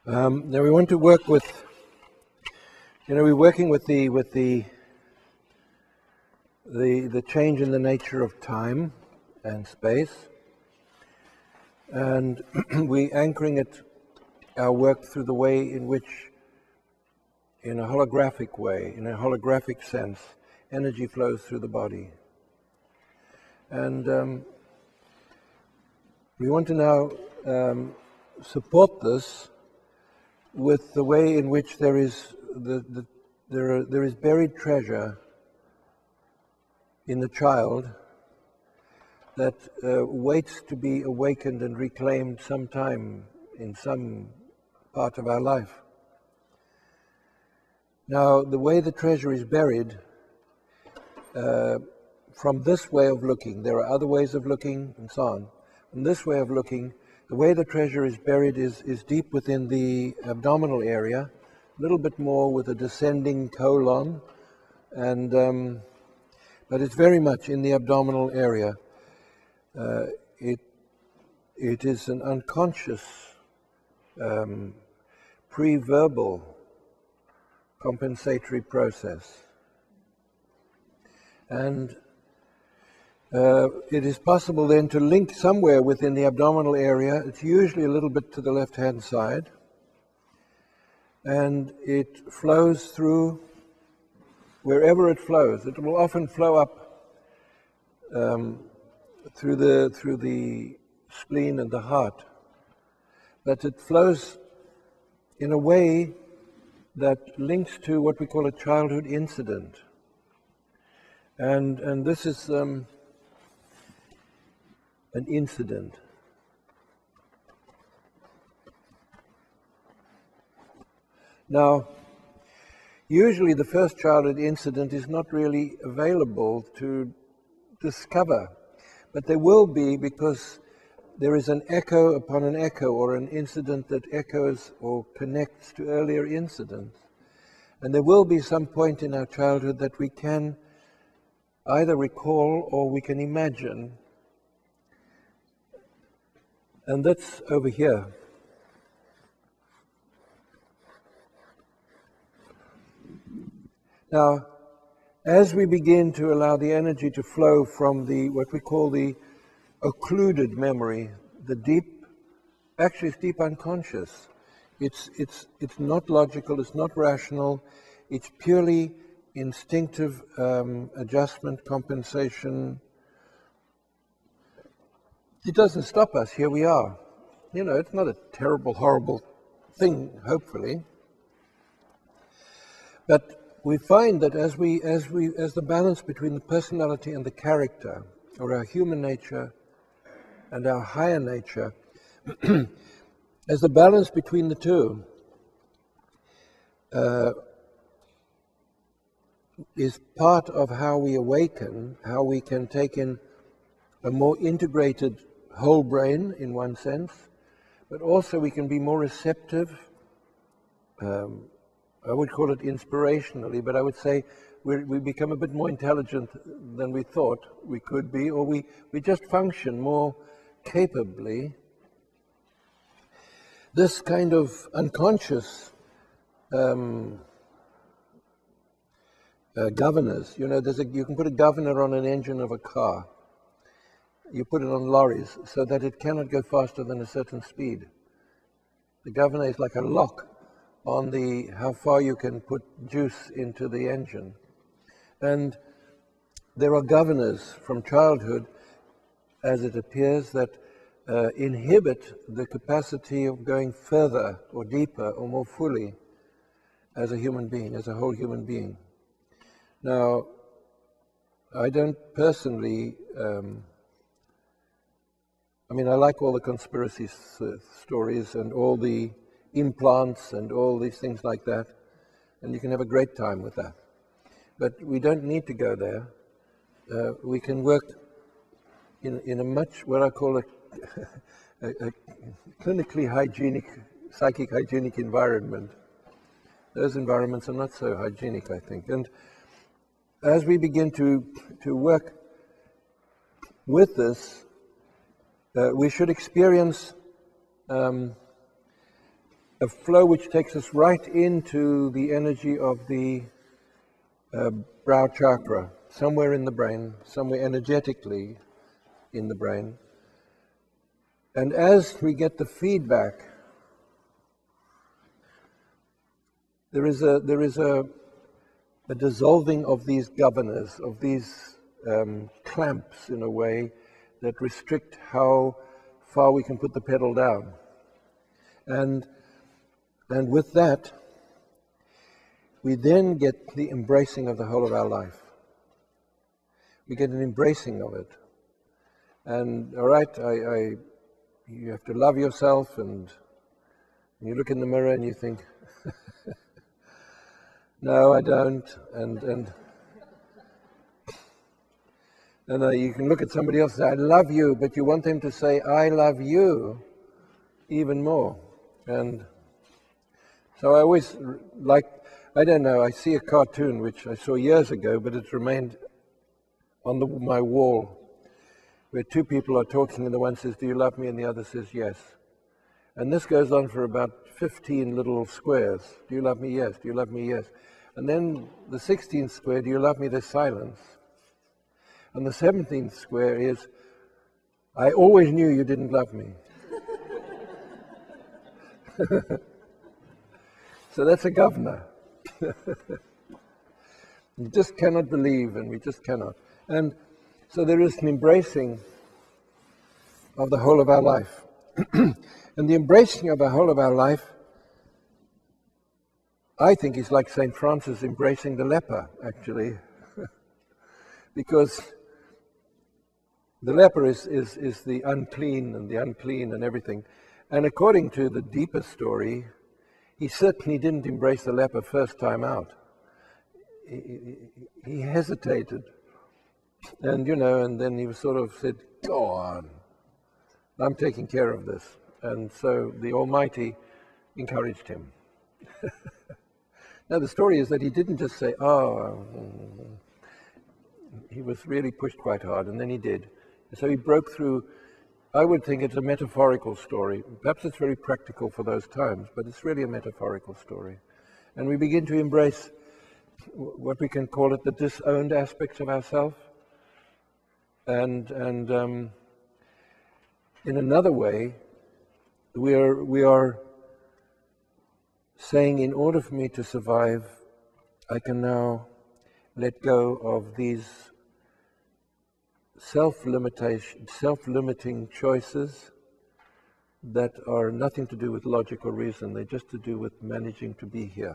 Now we want to work with, we're working with the change in the nature of time and space, and we anchoring our work through the way in which, in a holographic way, in a holographic sense, energy flows through the body. And we want to now support this with the way in which there is there is buried treasure in the child that waits to be awakened and reclaimed sometime in some part of our life. Now, the way the treasure is buried, from this way of looking, there are other ways of looking and so on. From this way of looking, the way the treasure is buried is deep within the abdominal area, a little bit more with a descending colon, and but it's very much in the abdominal area. It is an unconscious, pre-verbal compensatory process, and it is possible then to link somewhere within the abdominal area. It's usually a little bit to the left-hand side, and it flows through wherever it flows. It will often flow up through the spleen and the heart, but it flows in a way that links to what we call a childhood incident, and this is an incident. Now, usually the first childhood incident is not really available to discover, but there will be, because there is an echo upon an echo, or an incident that echoes or connects to earlier incidents. And there will be some point in our childhood that we can either recall or we can imagine. And that's over here. Now, as we begin to allow the energy to flow from what we call the occluded memory, the deep, actually it's deep unconscious. It's not logical, it's not rational, it's purely instinctive adjustment, compensation. It doesn't stop us. Here we are. It's not a terrible, horrible thing, hopefully. But we find that as the balance between the personality and the character, or our human nature and our higher nature, as the balance between the two is part of how we awaken, how we can take in a more integrated whole brain in one sense, but also we can be more receptive. I would call it inspirationally, but I would say we become a bit more intelligent than we thought we could be, or we just function more capably. This kind of unconscious governors, you can put a governor on an engine of a car. You put it on lorries so that it cannot go faster than a certain speed. The governor is like a lock on how far you can put juice into the engine. And there are governors from childhood, as it appears, that inhibit the capacity of going further or deeper or more fully as a human being, as a whole human being. Now, I don't personally I like all the conspiracy stories and all the implants and all these things like that, and you can have a great time with that. But we don't need to go there. We can work in a much, what I call a clinically hygienic, psychic hygienic environment. Those environments are not so hygienic, I think. And as we begin to work with this, we should experience a flow which takes us right into the energy of the brow chakra, somewhere in the brain, somewhere energetically in the brain. And as we get the feedback, there is a dissolving of these governors, of these clamps in a way that restrict how far we can put the pedal down. And with that, we then get the embracing of the whole of our life. We get an embracing of it. And all right, you have to love yourself, and you look in the mirror and you think, no, I don't. And you can look at somebody else and say, I love you, but you want them to say, I love you even more. And so I always I don't know, I see a cartoon which I saw years ago, but it's remained on my wall, where two people are talking and the one says, do you love me? And the other says, yes. And this goes on for about 15 little squares. Do you love me? Yes. Do you love me? Yes. And then the 16th square, do you love me? There's silence. And the 17th square is, I always knew you didn't love me. So that's a governor. You just cannot believe, and we just cannot. And so there is an embracing of the whole of our life. And the embracing of the whole of our life, I think, is like St. Francis embracing the leper, actually. Because the leper is the unclean and everything. And according to the deeper story, he certainly didn't embrace the leper first time out. He hesitated. And, and then he sort of said, go on, I'm taking care of this. And so the Almighty encouraged him. Now, the story is that he didn't just say, he was really pushed quite hard, and then he did. So he broke through. I would think it's a metaphorical story. Perhaps it's very practical for those times, but it's really a metaphorical story. And we begin to embrace what we can call it the disowned aspects of ourselves. And in another way, we are saying, in order for me to survive, I can now let go of these self-limiting choices that are nothing to do with logic or reason. They're just to do with managing to be here.